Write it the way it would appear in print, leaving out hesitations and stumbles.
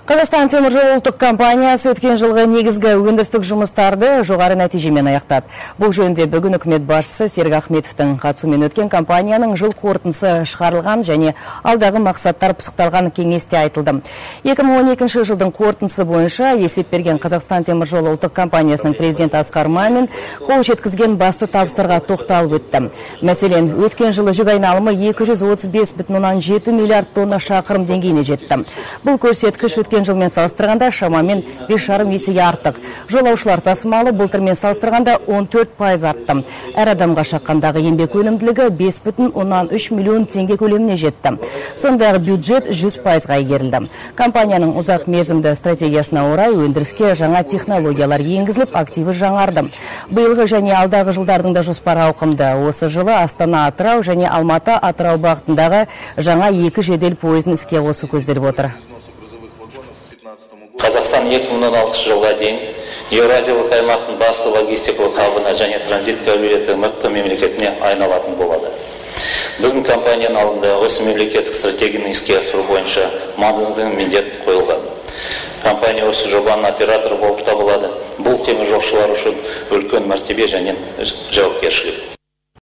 Қазақстан темір жолы ұлттық компаниясы өткен жылғы негізгі өндірістік жұмыстарды жоғары нәтижемен аяқтады. Бұл жөнінде бүгін үкімет басшысы Серік Ахметовтың қатысуымен өткен компанияның жыл қорытындысы шығарылған және алдағы мақсаттар пысықталған кеңесте айтылды. 2012 жылдың қорытындысы бойынша есеп берген Қазақстан темір жолы ұлттық компаниясының президенті Асқар Мамин қол жеткізген басты табыстарға тоқталып өтті. Мәселен, өткен жылы жүк айналымы 235,7 миллиард тонна шақырым деңгейіне жетті. Бұл көрсеткіш өткен жылмен салыстырғанда шамамен 5,5 есеге артық. Жолаушылар тасымалы былтырмен салыстырғанда 14% артты. Әр адамға шаққандағы еңбек өнімділігі 5,3 миллион теңге көлеміне жетті. Сондай-ақ бюджет 100%-ға игерілді. Компанияның ұзақ мерзімді стратегиясына орай өндіріске жаңа технологиялар енгізіліп, активі жаңарды. Биылғы және алдағы жылдардың да жоспары ауқымды. Осы жылы Астана-Атырау және Алматы-Атырау бағытындағы жаңа 2 жедел пойызын іске қосу көзделіп отыр. Қазақстан 2016 жылға дейін Еуразиялық аймақтың басты логистикалық хабына және транзит әлеуеті мықты мемлекетіне айналатын болады. Біздің компанияның алдында осы мемлекеттік стратегияны іске асыру бойынша маңызды міндет қойылған. Компания осы жобаның операторы болып табылады. Бұл теміржолшылар үшін үлкен мәртебе және жауапкершілік.